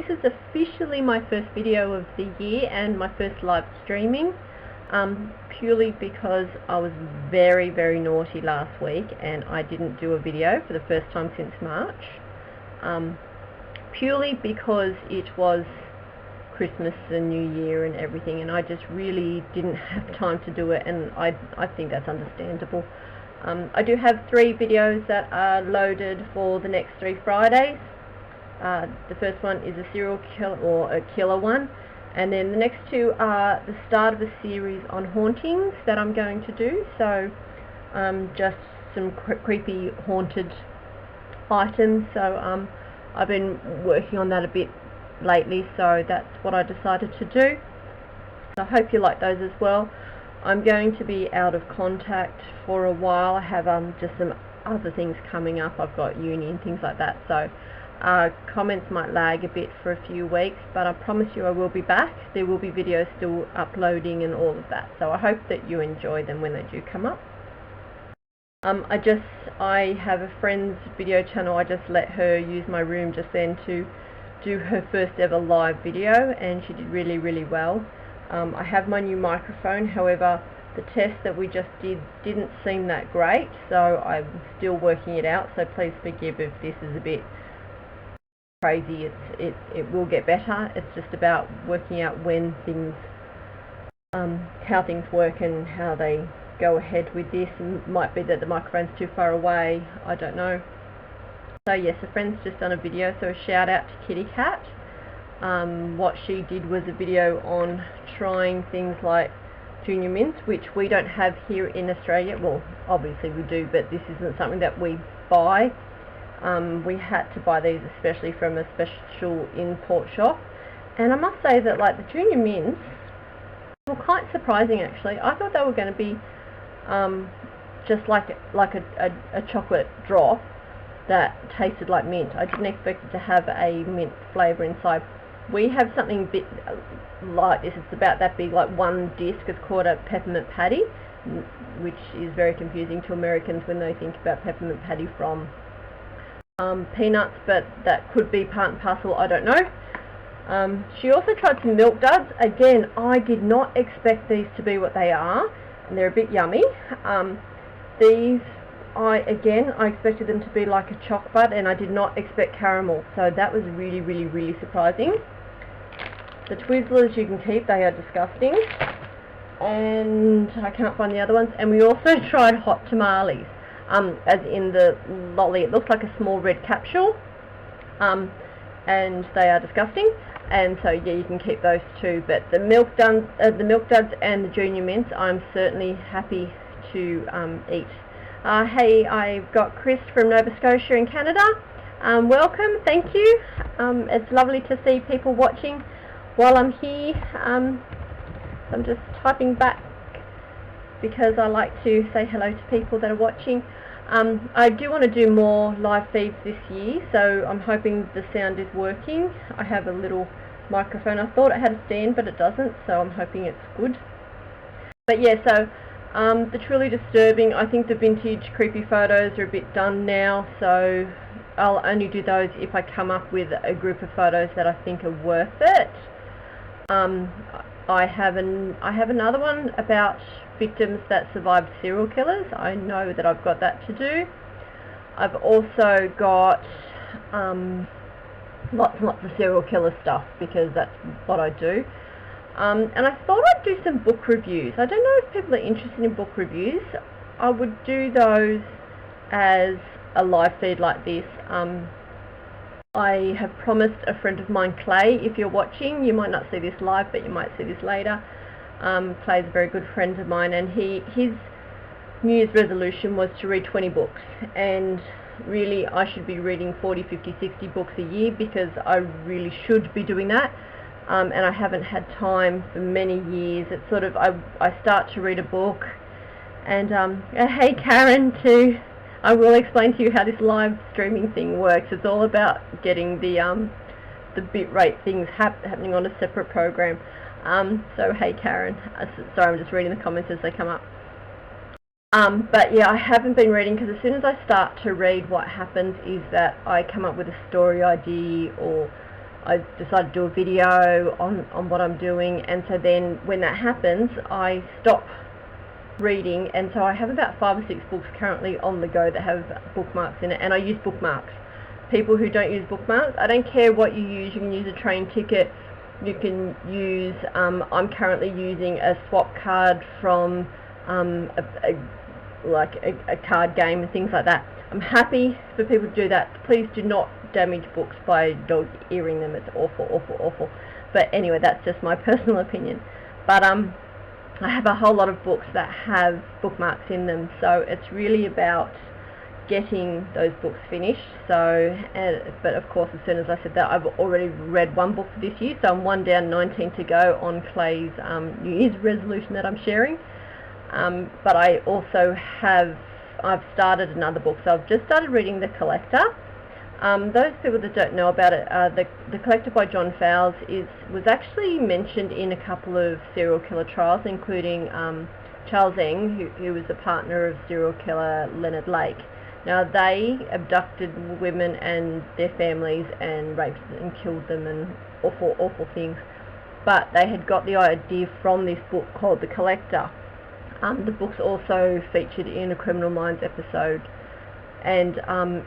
this is officially my first video of the year and my first live streaming, purely because I was very, very naughty last week and I didn't do a video for the first time since March, purely because it was Christmas and New Year and everything, and I just really didn't have time to do it, and I think that's understandable. I do have 3 videos that are loaded for the next 3 Fridays. The first one is a serial killer, or a killer one, and then the next 2 are the start of a series on hauntings that I'm going to do. So just some creepy haunted items. So I've been working on that a bit lately, so that's what I decided to do. So I hope you like those as well. I'm going to be out of contact for a while. I have just some other things coming up. I've got uni and things like that, so comments might lag a bit for a few weeks, but I promise you I will be back. There will be videos still uploading and all of that, so I hope that you enjoy them when they do come up. I have a friend's video channel. I just let her use my room just then to do her first ever live video, and she did really, really well. I have my new microphone, however the test that we just didn't seem that great, so I'm still working it out, so please forgive if this is a bit crazy. It will get better. It's just about working out when things, how things work and how they go ahead with this. It might be that the microphone's too far away, I don't know. So yes, a friend's just done a video, so a shout out to Kitty Cat. What she did was a video on trying things like junior mints, which we don't have here in Australia. Well, obviously we do, but this isn't something that we buy. We had to buy these especially from a special import shop, and I must say that like the junior mints were quite surprising actually. I thought they were going to be just like a chocolate drop that tasted like mint. I didn't expect it to have a mint flavour inside. We have something bit like this. It's about that big, like one disc. It's called a peppermint patty, which is very confusing to Americans when they think about peppermint patty from peanuts, but that could be part and parcel, I don't know. She also tried some milk duds. Again, I did not expect these to be what they are, and they're a bit yummy. These, I expected them to be like a choc bud, and I did not expect caramel, so that was really, really, really surprising. The Twizzlers you can keep, they are disgusting, and I can't find the other ones. And we also tried hot tamales, as in the lolly. It looks like a small red capsule, and they are disgusting, and so yeah, you can keep those too. But the milk duds and the junior mints, I'm certainly happy to eat. Hey, I've got Chris from Nova Scotia in Canada. Welcome, thank you. It's lovely to see people watching while I'm here. I'm just typing back because I like to say hello to people that are watching. I do want to do more live feeds this year, so I'm hoping the sound is working. I have a little microphone. I thought it had a stand, but it doesn't, so I'm hoping it's good. But yeah, so the truly disturbing, I think the vintage creepy photos are a bit done now, so I'll only do those if I come up with a group of photos that I think are worth it. I have another one about victims that survived serial killers. I know that I've got that to do. I've also got lots and lots of serial killer stuff because that's what I do. And I thought I'd do some book reviews. I don't know if people are interested in book reviews. I would do those as a live feed like this. I have promised a friend of mine, Clay, if you're watching, you might not see this live, but you might see this later. Clay's a very good friend of mine, and his New Year's resolution was to read 20 books, and really I should be reading 40, 50, 60 books a year because I really should be doing that. And I haven't had time for many years. It's sort of, I start to read a book, and hey Karen too. I will explain to you how this live streaming thing works. It's all about getting the bitrate things happening on a separate program. So hey Karen, sorry, I'm just reading the comments as they come up. But yeah, I haven't been reading because as soon as I start to read, what happens is that I come up with a story idea or I decide to do a video on what I'm doing, and so then when that happens I stop reading, and so I have about 5 or 6 books currently on the go that have bookmarks in it, and I use bookmarks. People who don't use bookmarks, I don't care what you use. You can use a train ticket, you can use, I'm currently using a swap card from a card game and things like that. I'm happy for people to do that. Please do not damage books by dog earing them. It's awful, awful, awful. But anyway, that's just my personal opinion. But I have a whole lot of books that have bookmarks in them, so it's really about getting those books finished. So, but of course, as soon as I said that, I've already read 1 book for this year, so I'm 1 down, 19 to go on Clay's New Year's resolution that I'm sharing. But I also I've started another book, so I've just started reading The Collector. Those people that don't know about it, the Collector by John Fowles was actually mentioned in a couple of serial killer trials, including Charles Ng, who was a partner of serial killer Leonard Lake. Now, they abducted women and their families and raped and killed them and awful, awful things. But they had got the idea from this book called The Collector. The book's also featured in a Criminal Minds episode. And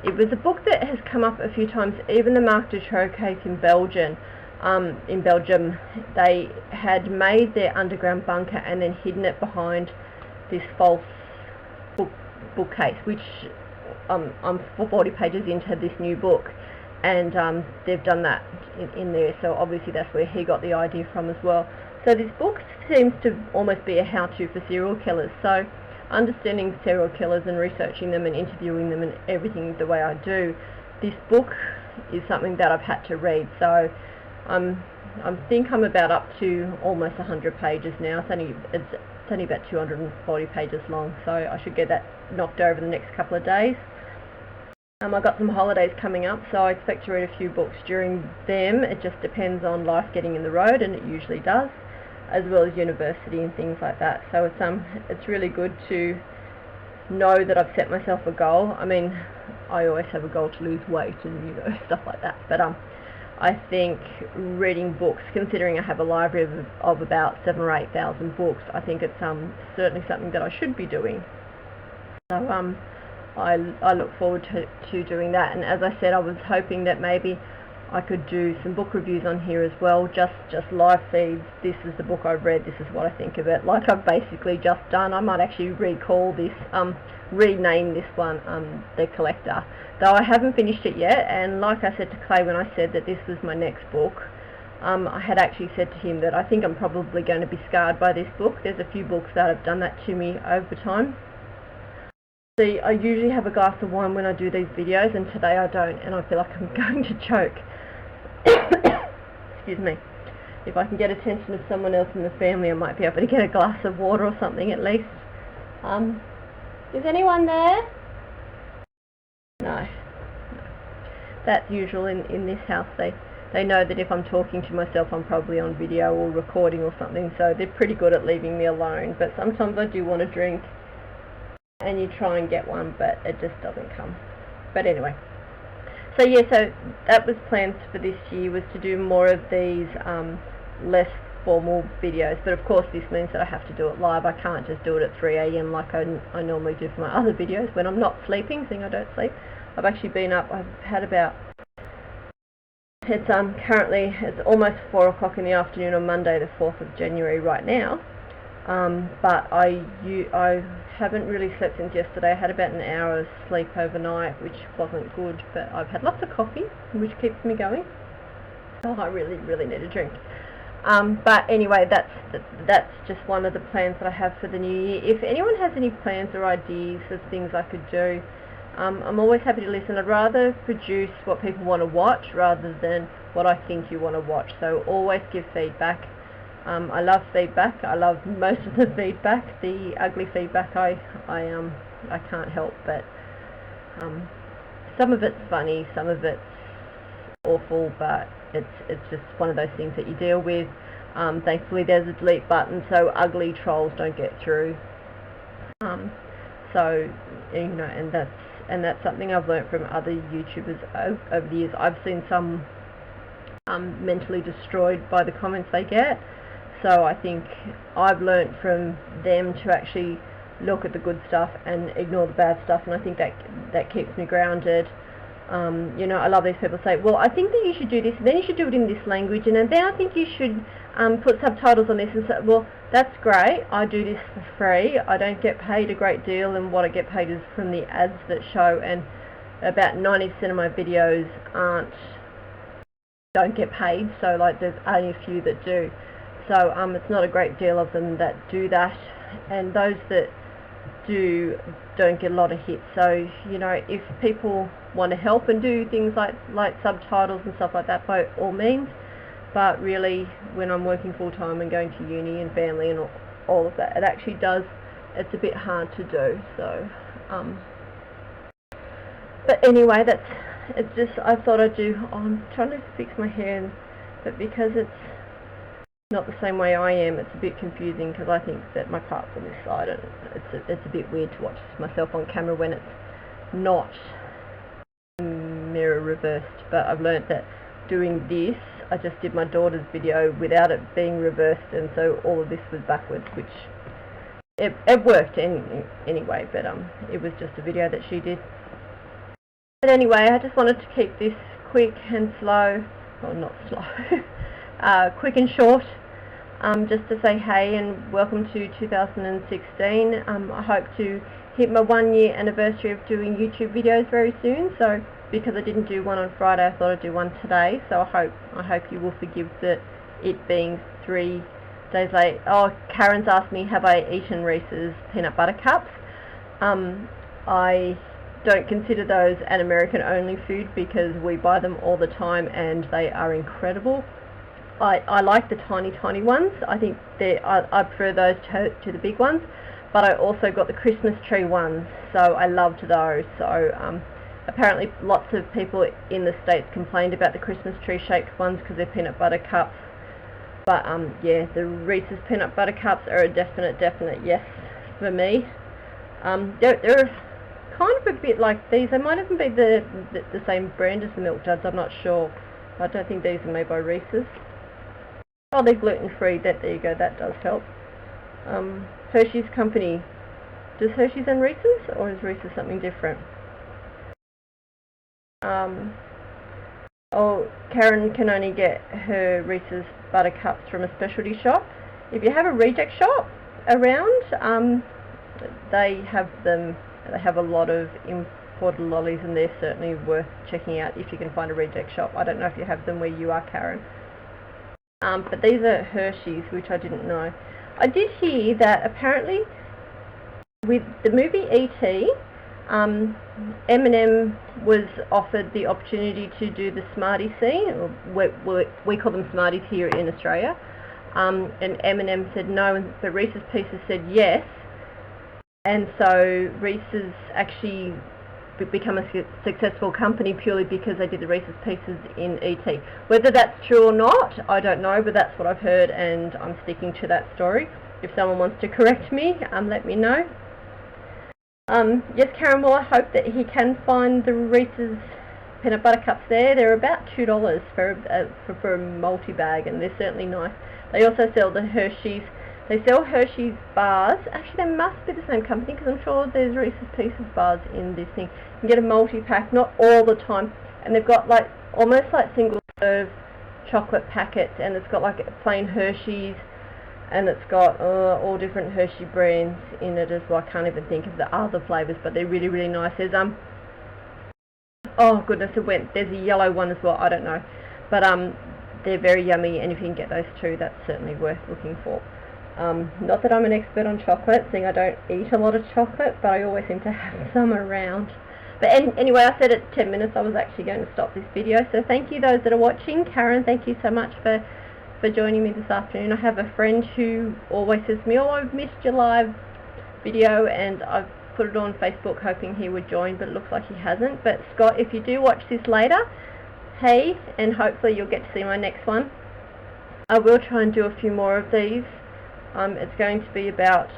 it was a book that has come up a few times. Even the Marc Dutroux case in Belgium, they had made their underground bunker and then hidden it behind this false bookcase, which I'm 40 pages into this new book, and they've done that in there, so obviously that's where he got the idea from as well. So this book seems to almost be a how-to for serial killers. So understanding serial killers and researching them and interviewing them and everything the way I do, this book is something that I've had to read. So I think I'm about up to almost 100 pages now. It's only about 240 pages long, so I should get that knocked over the next couple of days. I've got some holidays coming up, so I expect to read a few books during them. It just depends on life getting in the road, and it usually does, as well as university and things like that. So it's really good to know that I've set myself a goal. I mean, I always have a goal to lose weight and stuff like that, but I think reading books, considering I have a library of about 7,000 or 8,000 books, I think it's certainly something that I should be doing. So I look forward to doing that. And as I said, I was hoping that maybe I could do some book reviews on here as well, just live feeds. This is the book I've read, this is what I think of it, like I've basically just done. I might actually rename this one The Collector, though I haven't finished it yet. And like I said to Clay when I said that this was my next book, I had actually said to him that I think I'm probably going to be scarred by this book. There's a few books that have done that to me over time. See, I usually have a glass of wine when I do these videos, and today I don't, and I feel like I'm going to choke. Excuse me. If I can get attention of someone else in the family, I might be able to get a glass of water or something at least. Is anyone there? No. That's usual in this house. They know that if I'm talking to myself, I'm probably on video or recording or something, so they're pretty good at leaving me alone. But sometimes I do want a drink, and you try and get one, but it just doesn't come. But anyway, so yeah, so that was plans for this year, was to do more of these less formal videos. But of course this means that I have to do it live. I can't just do it at 3 a.m. like I normally do for my other videos when I'm not sleeping, seeing I don't sleep. I've actually been up, I've had about, it's currently, it's almost 4 o'clock in the afternoon on Monday the 4th of January right now. But I haven't really slept since yesterday. I had about an hour of sleep overnight, which wasn't good, but I've had lots of coffee, which keeps me going. Oh, I really, really need a drink. But anyway, that's just one of the plans that I have for the new year. If anyone has any plans or ideas of things I could do, I'm always happy to listen. I'd rather produce what people want to watch rather than what I think you want to watch. So always give feedback. I love feedback. I love most of the feedback. The ugly feedback I can't help, but some of it's funny, some of it's awful, but it's just one of those things that you deal with. Thankfully there's a delete button, so ugly trolls don't get through. So and that's something I've learnt from other YouTubers over the years. I've seen some mentally destroyed by the comments they get. So I think I've learnt from them to actually look at the good stuff and ignore the bad stuff, and I think that keeps me grounded. You know, I love these people say, well, I think that you should do this, and then you should do it in this language, and then I think you should put subtitles on this. And so, well, that's great. I do this for free. I don't get paid a great deal, and what I get paid is from the ads that show, and about 90% of my videos don't get paid, so like there's only a few that do. So it's not a great deal of them that do that, and those that do don't get a lot of hits. So, you know, if people want to help and do things like subtitles and stuff like that, by all means. But really, when I'm working full time and going to uni and family and all of that, it's a bit hard to do. So but anyway, it's just, I thought I'd do, I'm trying to fix my hair, but because it's not the same way I am, it's a bit confusing, because I think that my part's on this side, and it's a bit weird to watch myself on camera when it's not mirror reversed. But I've learnt that doing this, I just did my daughter's video without it being reversed, and so all of this was backwards, which it worked anyway, but it was just a video that she did. But anyway, I just wanted to keep this quick and slow, well, not slow, quick and short, just to say hey and welcome to 2016. I hope to hit my 1-year anniversary of doing YouTube videos very soon, so because I didn't do one on Friday, I thought I'd do one today, so I hope you will forgive it being 3 days late. Oh, Karen's asked me, have I eaten Reese's peanut butter cups? I don't consider those an American only food, because we buy them all the time and they are incredible. I like the tiny ones. I think I prefer those to the big ones, but I also got the Christmas tree ones, so I loved those. So apparently lots of people in the States complained about the Christmas tree shaped ones because they're peanut butter cups. But yeah, the Reese's peanut butter cups are a definite yes for me. They're kind of a bit like these. They might even be the same brand as the Milk Duds, I'm not sure. I don't think these are made by Reese's. Oh, they're gluten-free. There you go, that does help. Hersheys company. Does Hersheys and Reese's, or is Reese's something different? Oh, Karen can only get her Reese's buttercups from a specialty shop. If you have a reject shop around, they have them. They have a lot of imported lollies, and they're certainly worth checking out if you can find a reject shop. I don't know if you have them where you are, Karen. But these are Hersheys, which I didn't know. I did hear that apparently with the movie E.T., Eminem was offered the opportunity to do the Smarties scene, or we call them Smarties here in Australia, and Eminem said no, but Reese's Pieces said yes, and so Reese's actually become a successful company purely because they did the Reese's Pieces in E.T. Whether that's true or not, I don't know, but that's what I've heard, and I'm sticking to that story. If someone wants to correct me, let me know. Yes, Karen, well, I hope that he can find the Reese's peanut butter cups there. They're about $2 for a multi-bag, and they're certainly nice. They also sell the Hersheys. They sell Hersheys bars. Actually, they must be the same company, because I'm sure there's Reese's Pieces bars in this thing. You can get a multi-pack, not all the time, and they've got like almost like single-serve chocolate packets, and it's got like a plain Hersheys, and it's got all different Hershey brands in it as well. I can't even think of the other flavours, but they're really nice. There's oh goodness, there's a yellow one as well, I don't know, but they're very yummy, and if you can get those two, that's certainly worth looking for. Not that I'm an expert on chocolate, seeing I don't eat a lot of chocolate, but I always seem to have some around. But anyway, I said at 10 minutes I was actually going to stop this video, so thank you those that are watching. Karen, thank you so much for joining me this afternoon. I have a friend who always says to me, oh, I've missed your live video, and I've put it on Facebook hoping he would join, but it looks like he hasn't. But Scott, if you do watch this later, hey, and hopefully you'll get to see my next one. I will try and do a few more of these. It's going to be about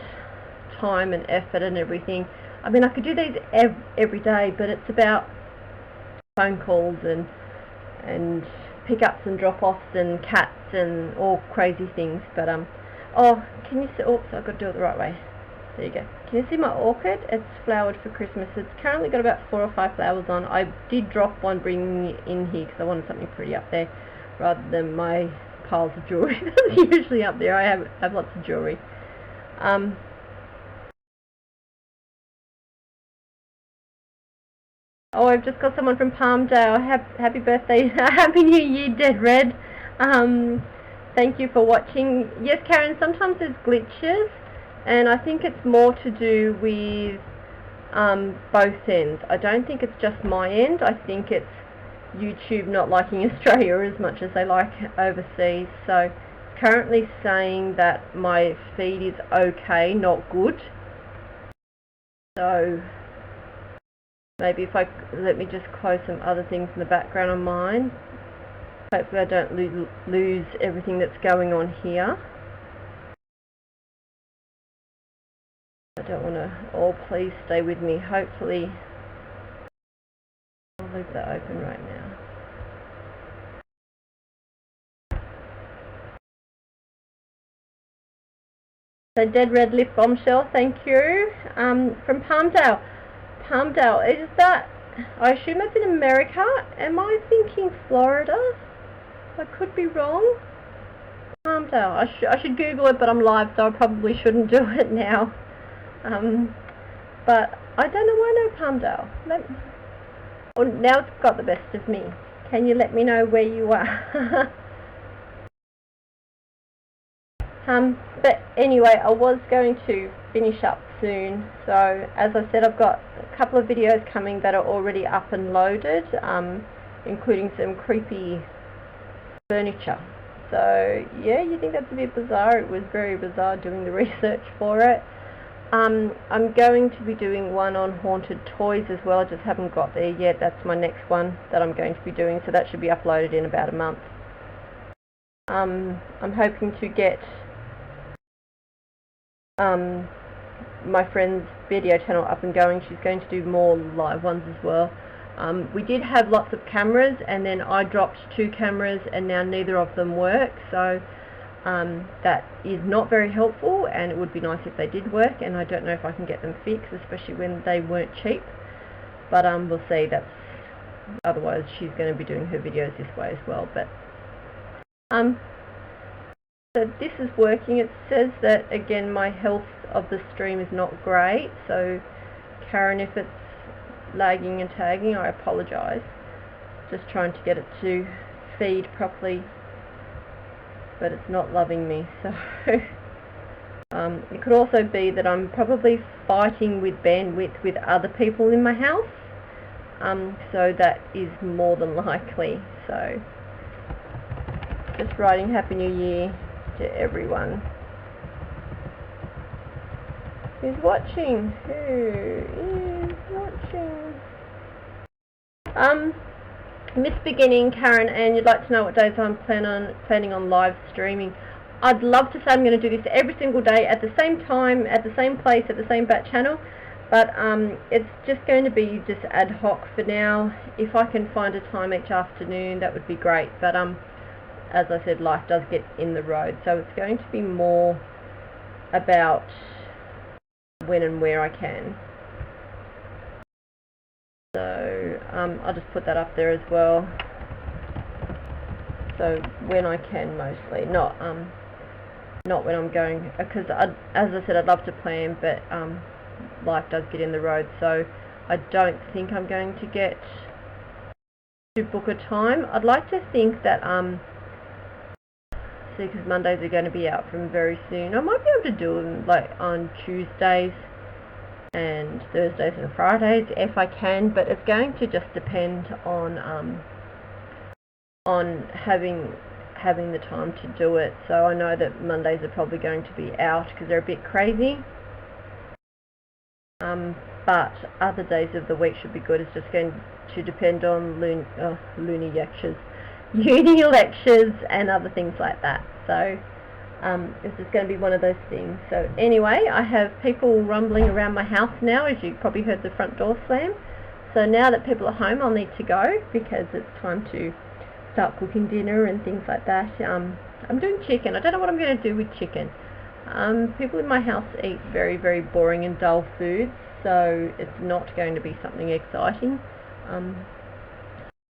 time and effort and everything. I mean, I could do these every day, but it's about phone calls and pickups and drop-offs and cats and all crazy things. But oh, can you see? Oops, I've got to do it the right way. There you go. Can you see my orchid? It's flowered for Christmas. It's currently got about 4 or 5 flowers on. I did drop one bringing it in here because I wanted something pretty up there rather than my piles of jewellery that's usually up there. I have lots of jewellery. Oh, I've just got someone from Palmdale. Happy birthday. Happy New Year, Dead Red. Thank you for watching. Yes, Karen, sometimes there's glitches, and I think it's more to do with both ends. I don't think it's just my end. I think it's YouTube not liking Australia as much as they like overseas. So currently saying that my feed is okay, not good. So maybe if let me just close some other things in the background on mine. Hopefully I don't lose everything that's going on here. I don't want to, oh please stay with me. Hopefully, I'll leave that open right now. So Dead Red Lip Bombshell, thank you. From Palmdale. Palmdale, is that, I assume that's in America. Am I thinking Florida? I could be wrong. Palmdale, I should Google it, but I'm live, so I probably shouldn't do it now. But I don't know why I know Palmdale. Oh, now it's got the best of me. Can you let me know where you are? But anyway, I was going to finish up soon. So as I said, I've got a couple of videos coming that are already up and loaded, including some creepy furniture. So yeah, you think that's a bit bizarre? It was very bizarre doing the research for it. I'm going to be doing one on haunted toys as well. I just haven't got there yet. That's my next one that I'm going to be doing, so that should be uploaded in about a month. I'm hoping to get my friend's video channel up and going. She's going to do more live ones as well. We did have lots of cameras, and then I dropped 2 cameras and now neither of them work, so that is not very helpful, and it would be nice if they did work, and I don't know if I can get them fixed, especially when they weren't cheap. But we'll see. That's, otherwise she's going to be doing her videos this way as well. But so this is working. It says that again my health of the stream is not great, so Karen, if it's lagging and tagging, I apologise. Just trying to get it to feed properly, but it's not loving me. So it could also be that I'm probably fighting with bandwidth with other people in my house, so that is more than likely. So just writing Happy New Year to everyone who's watching. Who is watching? Miss Beginning, Karen, and you'd like to know what days I'm planning on live streaming. I'd love to say I'm going to do this every single day at the same time, at the same place, at the same bat channel, but it's just going to be just ad hoc for now. If I can find a time each afternoon, that would be great, but as I said, life does get in the road, so it's going to be more about when and where I can. So I'll just put that up there as well. So when I can, mostly, not when I'm going, because as I said, I'd love to plan, but life does get in the road, so I don't think I'm going to get to book a time. I'd like to think that see, because Mondays are going to be out from very soon. I might be able to do them like on Tuesdays and Thursdays and Fridays if I can, but it's going to just depend on having the time to do it. So I know that Mondays are probably going to be out because they're a bit crazy, but other days of the week should be good. It's just going to depend on uni lectures and other things like that. So it's just going to be one of those things. So anyway, I have people rumbling around my house now, as you probably heard the front door slam. So now that people are home, I'll need to go because it's time to start cooking dinner and things like that. I'm doing chicken. I don't know what I'm going to do with chicken. People in my house eat very, very boring and dull foods, so it's not going to be something exciting.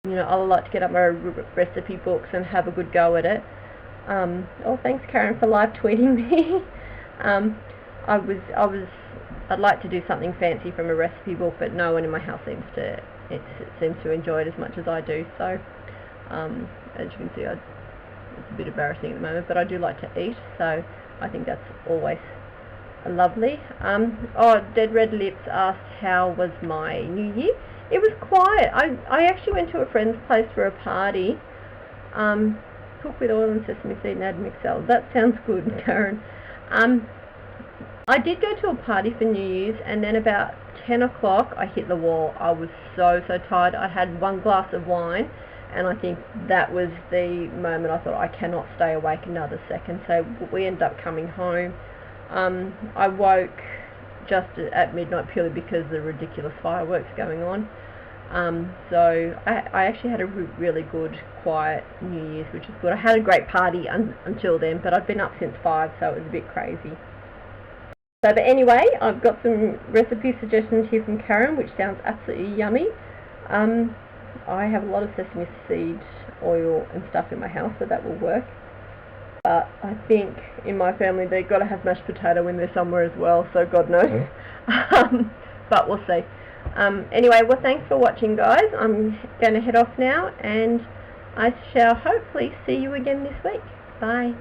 You know, I like to get up my recipe books and have a good go at it. Oh, thanks Karen for live tweeting me. I'd like to do something fancy from a recipe book, but no one in my house seems to enjoy it as much as I do. So, as you can see, it's a bit embarrassing at the moment, but I do like to eat, so I think that's always lovely. Oh, Dead Red Lips asked how was my New Year. It was quiet. I actually went to a friend's place for a party. Cook with oil and sesame seed and add mixed salad. That sounds good, Karen. I did go to a party for New Year's, and then about 10 o'clock I hit the wall. I was so tired. I had one glass of wine, and I think that was the moment I thought, I cannot stay awake another second. So we ended up coming home. I woke just at midnight purely because of the ridiculous fireworks going on. So I actually had a really good, quiet New Year's, which is good. I had a great party until then, but I've been up since 5, so it was a bit crazy. So, but anyway, I've got some recipe suggestions here from Karen, which sounds absolutely yummy. I have a lot of sesame seed oil and stuff in my house, so that will work. But I think in my family they've got to have mashed potato in there somewhere as well, so God knows. But we'll see. Anyway, well, thanks for watching, guys. I'm going to head off now, and I shall hopefully see you again this week. Bye.